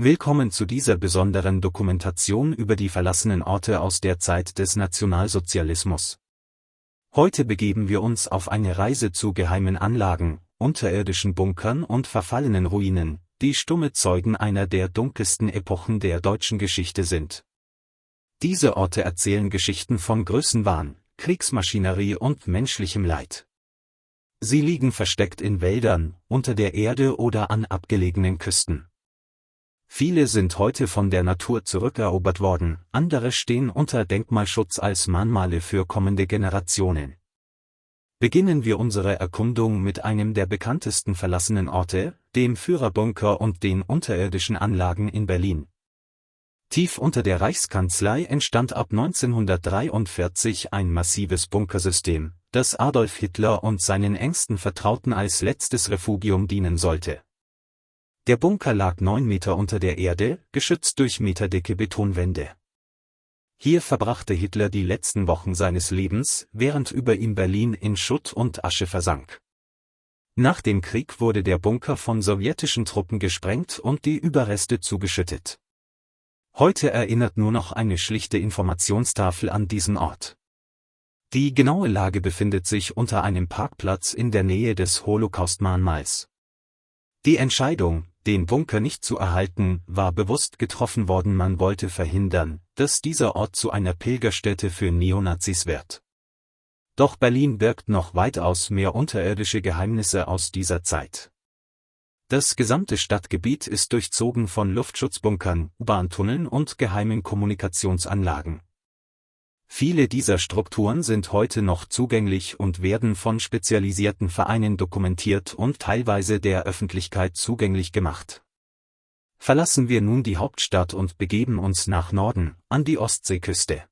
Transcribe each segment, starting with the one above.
Willkommen zu dieser besonderen Dokumentation über die verlassenen Orte aus der Zeit des Nationalsozialismus. Heute begeben wir uns auf eine Reise zu geheimen Anlagen, unterirdischen Bunkern und verfallenen Ruinen, die stumme Zeugen einer der dunkelsten Epochen der deutschen Geschichte sind. Diese Orte erzählen Geschichten von Größenwahn, Kriegsmaschinerie und menschlichem Leid. Sie liegen versteckt in Wäldern, unter der Erde oder an abgelegenen Küsten. Viele sind heute von der Natur zurückerobert worden, andere stehen unter Denkmalschutz als Mahnmale für kommende Generationen. Beginnen wir unsere Erkundung mit einem der bekanntesten verlassenen Orte, dem Führerbunker und den unterirdischen Anlagen in Berlin. Tief unter der Reichskanzlei entstand ab 1943 ein massives Bunkersystem, das Adolf Hitler und seinen engsten Vertrauten als letztes Refugium dienen sollte. Der Bunker lag 9 Meter unter der Erde, geschützt durch meterdicke Betonwände. Hier verbrachte Hitler die letzten Wochen seines Lebens, während über ihm Berlin in Schutt und Asche versank. Nach dem Krieg wurde der Bunker von sowjetischen Truppen gesprengt und die Überreste zugeschüttet. Heute erinnert nur noch eine schlichte Informationstafel an diesen Ort. Die genaue Lage befindet sich unter einem Parkplatz in der Nähe des Holocaust-Mahnmals. Die Entscheidung, den Bunker nicht zu erhalten, war bewusst getroffen worden. Man wollte verhindern, dass dieser Ort zu einer Pilgerstätte für Neonazis wird. Doch Berlin birgt noch weitaus mehr unterirdische Geheimnisse aus dieser Zeit. Das gesamte Stadtgebiet ist durchzogen von Luftschutzbunkern, U-Bahn-Tunneln und geheimen Kommunikationsanlagen. Viele dieser Strukturen sind heute noch zugänglich und werden von spezialisierten Vereinen dokumentiert und teilweise der Öffentlichkeit zugänglich gemacht. Verlassen wir nun die Hauptstadt und begeben uns nach Norden, an die Ostseeküste.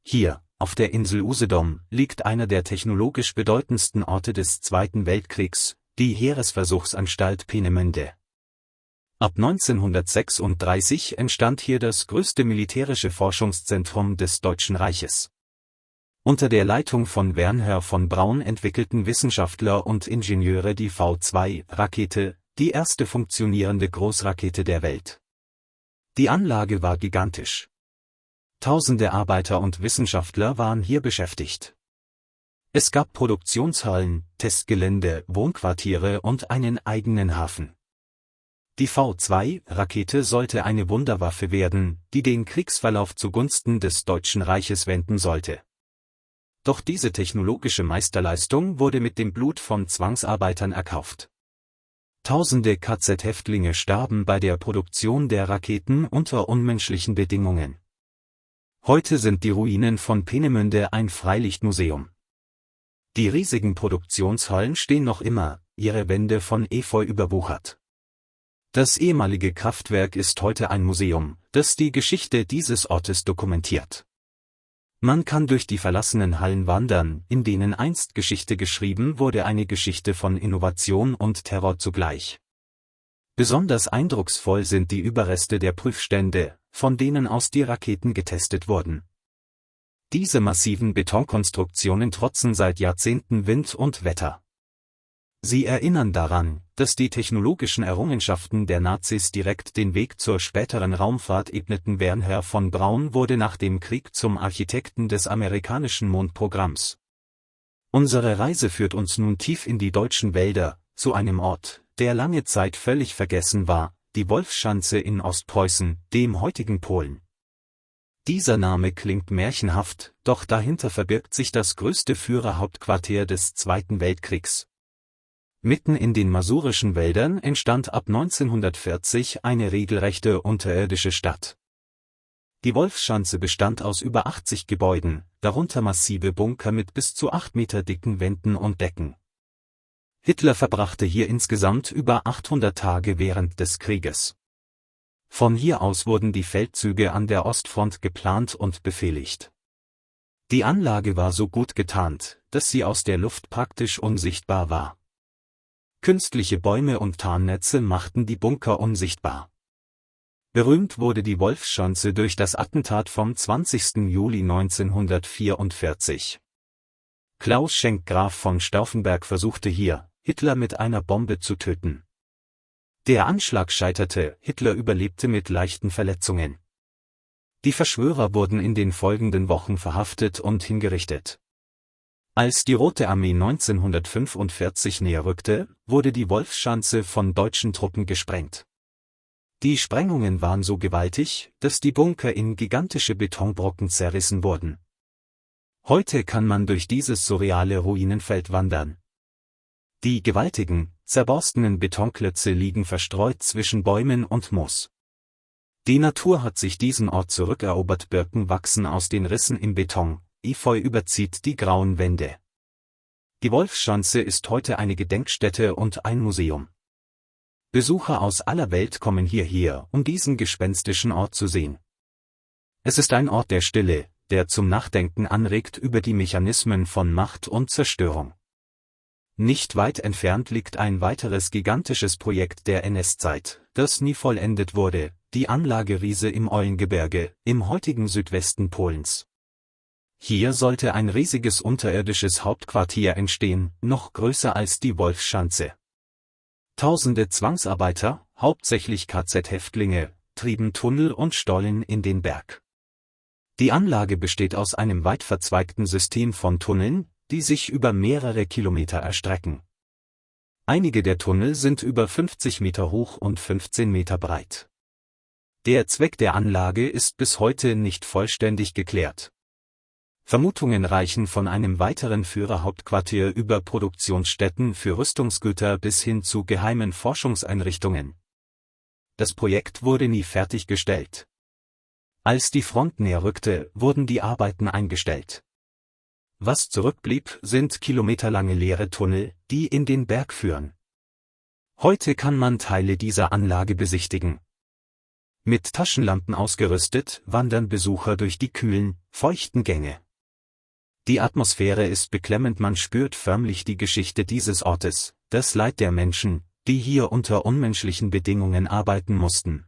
Hier, auf der Insel Usedom, liegt einer der technologisch bedeutendsten Orte des Zweiten Weltkriegs, die Heeresversuchsanstalt Peenemünde. Ab 1936 entstand hier das größte militärische Forschungszentrum des Deutschen Reiches. Unter der Leitung von Wernher von Braun entwickelten Wissenschaftler und Ingenieure die V2-Rakete, die erste funktionierende Großrakete der Welt. Die Anlage war gigantisch. Tausende Arbeiter und Wissenschaftler waren hier beschäftigt. Es gab Produktionshallen, Testgelände, Wohnquartiere und einen eigenen Hafen. Die V2-Rakete sollte eine Wunderwaffe werden, die den Kriegsverlauf zugunsten des Deutschen Reiches wenden sollte. Doch diese technologische Meisterleistung wurde mit dem Blut von Zwangsarbeitern erkauft. Tausende KZ-Häftlinge starben bei der Produktion der Raketen unter unmenschlichen Bedingungen. Heute sind die Ruinen von Peenemünde ein Freilichtmuseum. Die riesigen Produktionshallen stehen noch immer, ihre Wände von Efeu überwuchert. Das ehemalige Kraftwerk ist heute ein Museum, das die Geschichte dieses Ortes dokumentiert. Man kann durch die verlassenen Hallen wandern, in denen einst Geschichte geschrieben wurde, eine Geschichte von Innovation und Terror zugleich. Besonders eindrucksvoll sind die Überreste der Prüfstände, von denen aus die Raketen getestet wurden. Diese massiven Betonkonstruktionen trotzen seit Jahrzehnten Wind und Wetter. Sie erinnern daran, dass die technologischen Errungenschaften der Nazis direkt den Weg zur späteren Raumfahrt ebneten. Wernher von Braun wurde nach dem Krieg zum Architekten des amerikanischen Mondprogramms. Unsere Reise führt uns nun tief in die deutschen Wälder, zu einem Ort, der lange Zeit völlig vergessen war, die Wolfschanze in Ostpreußen, dem heutigen Polen. Dieser Name klingt märchenhaft, doch dahinter verbirgt sich das größte Führerhauptquartier des Zweiten Weltkriegs. Mitten in den masurischen Wäldern entstand ab 1940 eine regelrechte unterirdische Stadt. Die Wolfschanze bestand aus über 80 Gebäuden, darunter massive Bunker mit bis zu 8 Meter dicken Wänden und Decken. Hitler verbrachte hier insgesamt über 800 Tage während des Krieges. Von hier aus wurden die Feldzüge an der Ostfront geplant und befehligt. Die Anlage war so gut getarnt, dass sie aus der Luft praktisch unsichtbar war. Künstliche Bäume und Tarnnetze machten die Bunker unsichtbar. Berühmt wurde die Wolfschanze durch das Attentat vom 20. Juli 1944. Klaus Schenk Graf von Stauffenberg versuchte hier, Hitler mit einer Bombe zu töten. Der Anschlag scheiterte, Hitler überlebte mit leichten Verletzungen. Die Verschwörer wurden in den folgenden Wochen verhaftet und hingerichtet. Als die Rote Armee 1945 näher rückte, wurde die Wolfschanze von deutschen Truppen gesprengt. Die Sprengungen waren so gewaltig, dass die Bunker in gigantische Betonbrocken zerrissen wurden. Heute kann man durch dieses surreale Ruinenfeld wandern. Die gewaltigen, zerborstenen Betonklötze liegen verstreut zwischen Bäumen und Moos. Die Natur hat sich diesen Ort zurückerobert, Birken wachsen aus den Rissen im Beton, Efeu überzieht die grauen Wände. Die Wolfschanze ist heute eine Gedenkstätte und ein Museum. Besucher aus aller Welt kommen hierher, um diesen gespenstischen Ort zu sehen. Es ist ein Ort der Stille, der zum Nachdenken anregt über die Mechanismen von Macht und Zerstörung. Nicht weit entfernt liegt ein weiteres gigantisches Projekt der NS-Zeit, das nie vollendet wurde, die Anlage Riese im Eulengebirge, im heutigen Südwesten Polens. Hier sollte ein riesiges unterirdisches Hauptquartier entstehen, noch größer als die Wolfschanze. Tausende Zwangsarbeiter, hauptsächlich KZ-Häftlinge, trieben Tunnel und Stollen in den Berg. Die Anlage besteht aus einem weit verzweigten System von Tunneln, die sich über mehrere Kilometer erstrecken. Einige der Tunnel sind über 50 Meter hoch und 15 Meter breit. Der Zweck der Anlage ist bis heute nicht vollständig geklärt. Vermutungen reichen von einem weiteren Führerhauptquartier über Produktionsstätten für Rüstungsgüter bis hin zu geheimen Forschungseinrichtungen. Das Projekt wurde nie fertiggestellt. Als die Front näher rückte, wurden die Arbeiten eingestellt. Was zurückblieb, sind kilometerlange leere Tunnel, die in den Berg führen. Heute kann man Teile dieser Anlage besichtigen. Mit Taschenlampen ausgerüstet, wandern Besucher durch die kühlen, feuchten Gänge. Die Atmosphäre ist beklemmend, man spürt förmlich die Geschichte dieses Ortes, das Leid der Menschen, die hier unter unmenschlichen Bedingungen arbeiten mussten.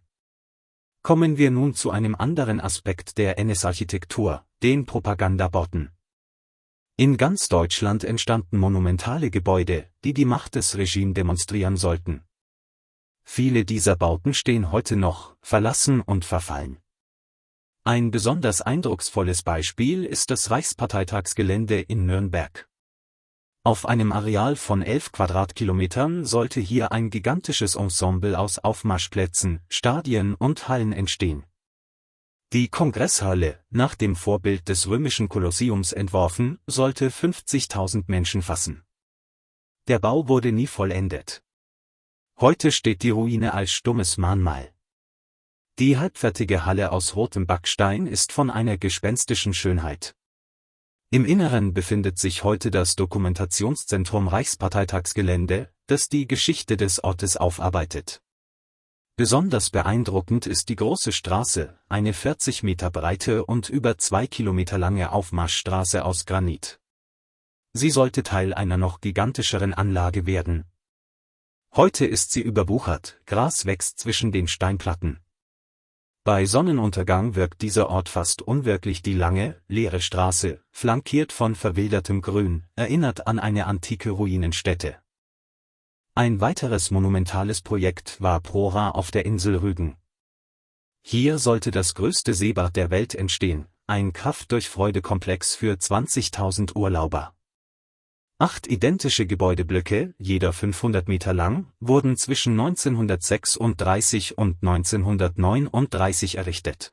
Kommen wir nun zu einem anderen Aspekt der NS-Architektur, den Propagandabauten. In ganz Deutschland entstanden monumentale Gebäude, die die Macht des Regimes demonstrieren sollten. Viele dieser Bauten stehen heute noch, verlassen und verfallen. Ein besonders eindrucksvolles Beispiel ist das Reichsparteitagsgelände in Nürnberg. Auf einem Areal von 11 Quadratkilometern sollte hier ein gigantisches Ensemble aus Aufmarschplätzen, Stadien und Hallen entstehen. Die Kongresshalle, nach dem Vorbild des römischen Kolosseums entworfen, sollte 50.000 Menschen fassen. Der Bau wurde nie vollendet. Heute steht die Ruine als stummes Mahnmal. Die halbfertige Halle aus rotem Backstein ist von einer gespenstischen Schönheit. Im Inneren befindet sich heute das Dokumentationszentrum Reichsparteitagsgelände, das die Geschichte des Ortes aufarbeitet. Besonders beeindruckend ist die große Straße, eine 40 Meter breite und über 2 Kilometer lange Aufmarschstraße aus Granit. Sie sollte Teil einer noch gigantischeren Anlage werden. Heute ist sie überwuchert, Gras wächst zwischen den Steinplatten. Bei Sonnenuntergang wirkt dieser Ort fast unwirklich. Die lange, leere Straße, flankiert von verwildertem Grün, erinnert an eine antike Ruinenstätte. Ein weiteres monumentales Projekt war Prora auf der Insel Rügen. Hier sollte das größte Seebad der Welt entstehen, ein Kraft-durch-Freude-Komplex für 20.000 Urlauber. 8 identische Gebäudeblöcke, jeder 500 Meter lang, wurden zwischen 1936 und 1939 errichtet.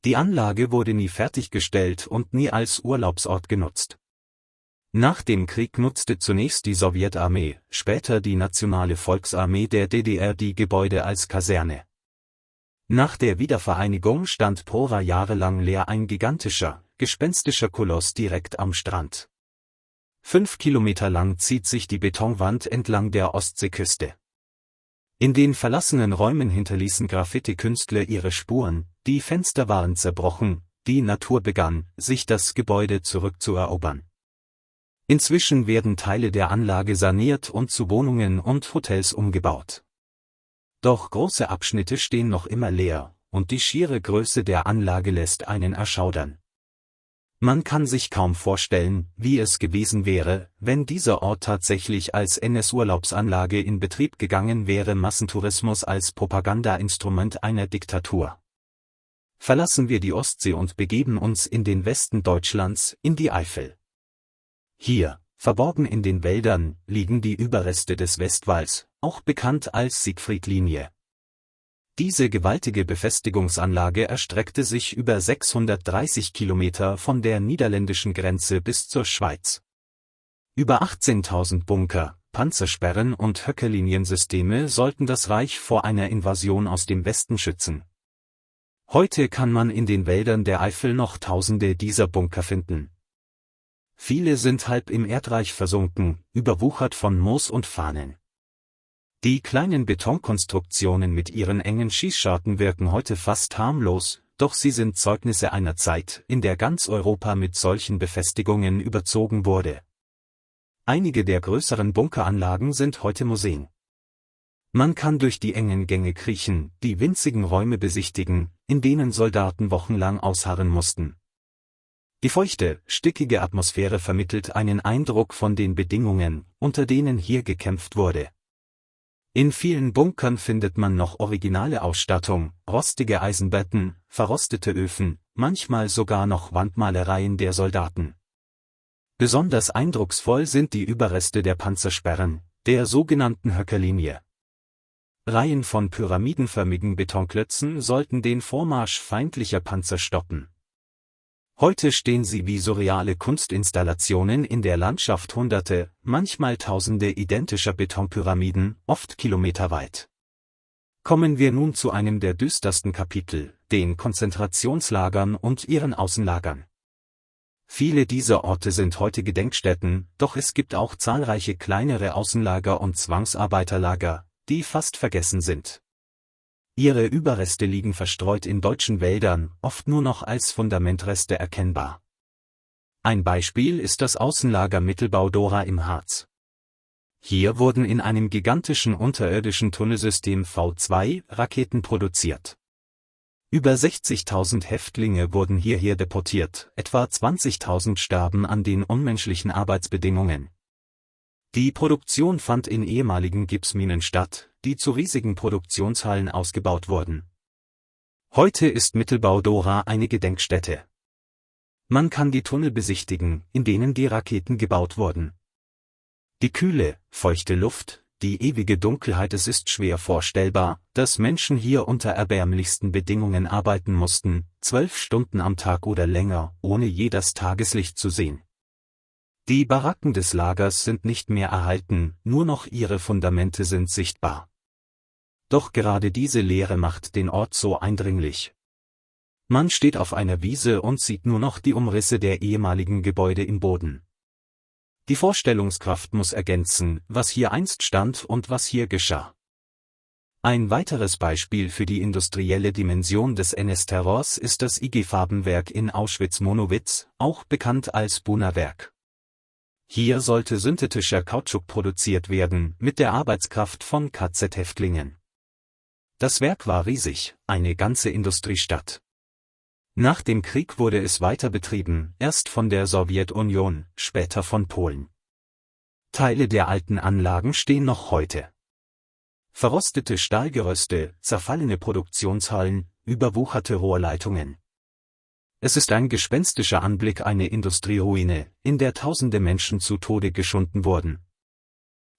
Die Anlage wurde nie fertiggestellt und nie als Urlaubsort genutzt. Nach dem Krieg nutzte zunächst die Sowjetarmee, später die Nationale Volksarmee der DDR die Gebäude als Kaserne. Nach der Wiedervereinigung stand Prora jahrelang leer, ein gigantischer, gespenstischer Koloss direkt am Strand. 5 Kilometer lang zieht sich die Betonwand entlang der Ostseeküste. In den verlassenen Räumen hinterließen Graffiti-Künstler ihre Spuren, die Fenster waren zerbrochen, die Natur begann, sich das Gebäude zurückzuerobern. Inzwischen werden Teile der Anlage saniert und zu Wohnungen und Hotels umgebaut. Doch große Abschnitte stehen noch immer leer, und die schiere Größe der Anlage lässt einen erschaudern. Man kann sich kaum vorstellen, wie es gewesen wäre, wenn dieser Ort tatsächlich als NS-Urlaubsanlage in Betrieb gegangen wäre. Massentourismus als Propagandainstrument einer Diktatur. Verlassen wir die Ostsee und begeben uns in den Westen Deutschlands, in die Eifel. Hier, verborgen in den Wäldern, liegen die Überreste des Westwalls, auch bekannt als Siegfried-Linie. Diese gewaltige Befestigungsanlage erstreckte sich über 630 Kilometer von der niederländischen Grenze bis zur Schweiz. Über 18.000 Bunker, Panzersperren und Höckerliniensysteme sollten das Reich vor einer Invasion aus dem Westen schützen. Heute kann man in den Wäldern der Eifel noch Tausende dieser Bunker finden. Viele sind halb im Erdreich versunken, überwuchert von Moos und Farnen. Die kleinen Betonkonstruktionen mit ihren engen Schießscharten wirken heute fast harmlos, doch sie sind Zeugnisse einer Zeit, in der ganz Europa mit solchen Befestigungen überzogen wurde. Einige der größeren Bunkeranlagen sind heute Museen. Man kann durch die engen Gänge kriechen, die winzigen Räume besichtigen, in denen Soldaten wochenlang ausharren mussten. Die feuchte, stickige Atmosphäre vermittelt einen Eindruck von den Bedingungen, unter denen hier gekämpft wurde. In vielen Bunkern findet man noch originale Ausstattung, rostige Eisenbetten, verrostete Öfen, manchmal sogar noch Wandmalereien der Soldaten. Besonders eindrucksvoll sind die Überreste der Panzersperren, der sogenannten Höckerlinie. Reihen von pyramidenförmigen Betonklötzen sollten den Vormarsch feindlicher Panzer stoppen. Heute stehen sie wie surreale Kunstinstallationen in der Landschaft Hunderte, manchmal Tausende identischer Betonpyramiden, oft kilometerweit. Kommen wir nun zu einem der düstersten Kapitel, den Konzentrationslagern und ihren Außenlagern. Viele dieser Orte sind heute Gedenkstätten, doch es gibt auch zahlreiche kleinere Außenlager und Zwangsarbeiterlager, die fast vergessen sind. Ihre Überreste liegen verstreut in deutschen Wäldern, oft nur noch als Fundamentreste erkennbar. Ein Beispiel ist das Außenlager Mittelbau-Dora im Harz. Hier wurden in einem gigantischen unterirdischen Tunnelsystem V2 Raketen produziert. Über 60.000 Häftlinge wurden hierher deportiert, etwa 20.000 starben an den unmenschlichen Arbeitsbedingungen. Die Produktion fand in ehemaligen Gipsminen statt, die zu riesigen Produktionshallen ausgebaut wurden. Heute ist Mittelbau-Dora eine Gedenkstätte. Man kann die Tunnel besichtigen, in denen die Raketen gebaut wurden. Die kühle, feuchte Luft, die ewige Dunkelheit. Es ist schwer vorstellbar, dass Menschen hier unter erbärmlichsten Bedingungen arbeiten mussten, 12 Stunden am Tag oder länger, ohne je das Tageslicht zu sehen. Die Baracken des Lagers sind nicht mehr erhalten, nur noch ihre Fundamente sind sichtbar. Doch gerade diese Leere macht den Ort so eindringlich. Man steht auf einer Wiese und sieht nur noch die Umrisse der ehemaligen Gebäude im Boden. Die Vorstellungskraft muss ergänzen, was hier einst stand und was hier geschah. Ein weiteres Beispiel für die industrielle Dimension des NS-Terrors ist das IG-Farbenwerk in Auschwitz-Monowitz, auch bekannt als Buna-Werk. Hier sollte synthetischer Kautschuk produziert werden, mit der Arbeitskraft von KZ-Häftlingen. Das Werk war riesig, eine ganze Industriestadt. Nach dem Krieg wurde es weiter betrieben, erst von der Sowjetunion, später von Polen. Teile der alten Anlagen stehen noch heute. Verrostete Stahlgeröste, zerfallene Produktionshallen, überwucherte Rohrleitungen. Es ist ein gespenstischer Anblick, eine Industrieruine, in der tausende Menschen zu Tode geschunden wurden.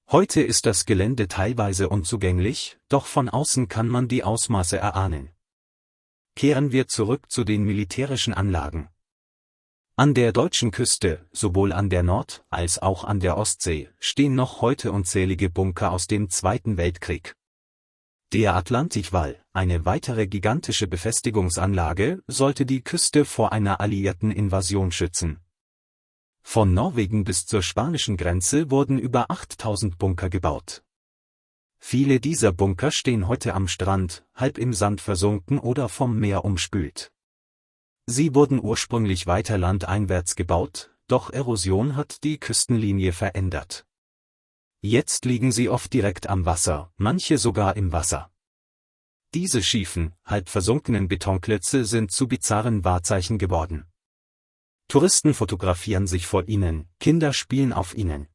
Heute ist das Gelände teilweise unzugänglich, doch von außen kann man die Ausmaße erahnen. Kehren wir zurück zu den militärischen Anlagen. An der deutschen Küste, sowohl an der Nord- als auch an der Ostsee, stehen noch heute unzählige Bunker aus dem Zweiten Weltkrieg. Der Atlantikwall, eine weitere gigantische Befestigungsanlage, sollte die Küste vor einer alliierten Invasion schützen. Von Norwegen bis zur spanischen Grenze wurden über 8.000 Bunker gebaut. Viele dieser Bunker stehen heute am Strand, halb im Sand versunken oder vom Meer umspült. Sie wurden ursprünglich weiter landeinwärts gebaut, doch Erosion hat die Küstenlinie verändert. Jetzt liegen sie oft direkt am Wasser, manche sogar im Wasser. Diese schiefen, halb versunkenen Betonklötze sind zu bizarren Wahrzeichen geworden. Touristen fotografieren sich vor ihnen, Kinder spielen auf ihnen.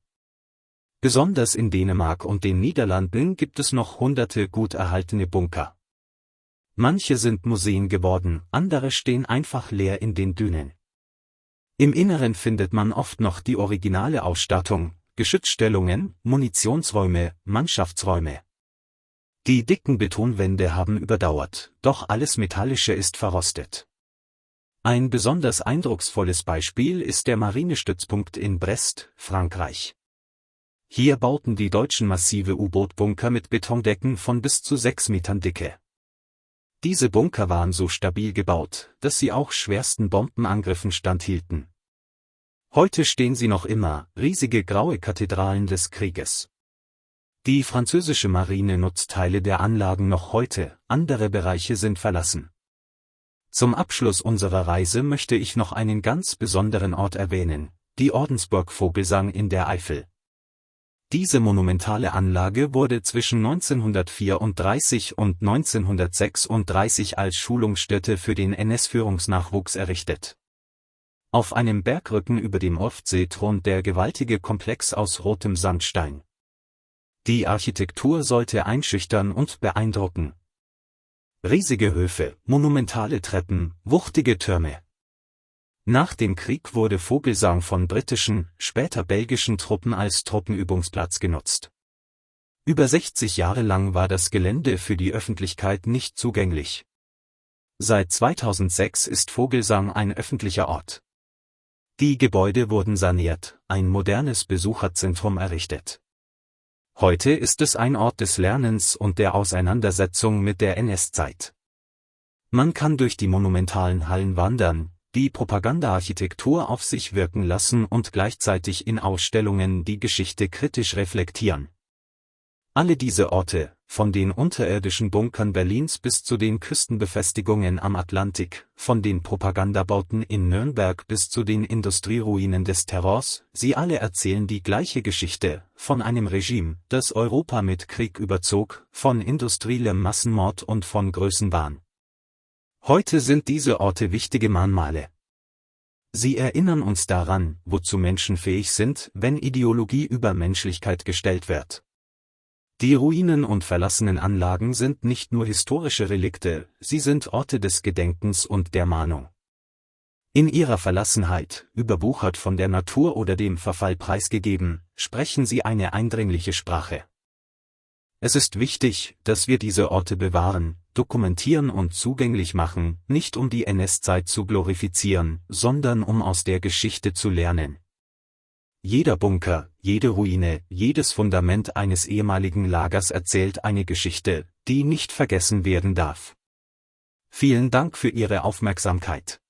Besonders in Dänemark und den Niederlanden gibt es noch hunderte gut erhaltene Bunker. Manche sind Museen geworden, andere stehen einfach leer in den Dünen. Im Inneren findet man oft noch die originale Ausstattung, Geschützstellungen, Munitionsräume, Mannschaftsräume. Die dicken Betonwände haben überdauert, doch alles Metallische ist verrostet. Ein besonders eindrucksvolles Beispiel ist der Marinestützpunkt in Brest, Frankreich. Hier bauten die Deutschen massive U-Boot-Bunker mit Betondecken von bis zu 6 Metern Dicke. Diese Bunker waren so stabil gebaut, dass sie auch schwersten Bombenangriffen standhielten. Heute stehen sie noch immer, riesige graue Kathedralen des Krieges. Die französische Marine nutzt Teile der Anlagen noch heute, andere Bereiche sind verlassen. Zum Abschluss unserer Reise möchte ich noch einen ganz besonderen Ort erwähnen, die Ordensburg Vogelsang in der Eifel. Diese monumentale Anlage wurde zwischen 1934 und 1936 als Schulungsstätte für den NS-Führungsnachwuchs errichtet. Auf einem Bergrücken über dem Oftsee thront der gewaltige Komplex aus rotem Sandstein. Die Architektur sollte einschüchtern und beeindrucken. Riesige Höfe, monumentale Treppen, wuchtige Türme. Nach dem Krieg wurde Vogelsang von britischen, später belgischen Truppen als Truppenübungsplatz genutzt. Über 60 Jahre lang war das Gelände für die Öffentlichkeit nicht zugänglich. Seit 2006 ist Vogelsang ein öffentlicher Ort. Die Gebäude wurden saniert, ein modernes Besucherzentrum errichtet. Heute ist es ein Ort des Lernens und der Auseinandersetzung mit der NS-Zeit. Man kann durch die monumentalen Hallen wandern, die Propagandaarchitektur auf sich wirken lassen und gleichzeitig in Ausstellungen die Geschichte kritisch reflektieren. Alle diese Orte, von den unterirdischen Bunkern Berlins bis zu den Küstenbefestigungen am Atlantik, von den Propagandabauten in Nürnberg bis zu den Industrieruinen des Terrors, sie alle erzählen die gleiche Geschichte, von einem Regime, das Europa mit Krieg überzog, von industriellem Massenmord und von Größenwahn. Heute sind diese Orte wichtige Mahnmale. Sie erinnern uns daran, wozu Menschen fähig sind, wenn Ideologie über Menschlichkeit gestellt wird. Die Ruinen und verlassenen Anlagen sind nicht nur historische Relikte, sie sind Orte des Gedenkens und der Mahnung. In ihrer Verlassenheit, überwuchert von der Natur oder dem Verfall preisgegeben, sprechen sie eine eindringliche Sprache. Es ist wichtig, dass wir diese Orte bewahren, dokumentieren und zugänglich machen, nicht um die NS-Zeit zu glorifizieren, sondern um aus der Geschichte zu lernen. Jeder Bunker, jede Ruine, jedes Fundament eines ehemaligen Lagers erzählt eine Geschichte, die nicht vergessen werden darf. Vielen Dank für Ihre Aufmerksamkeit.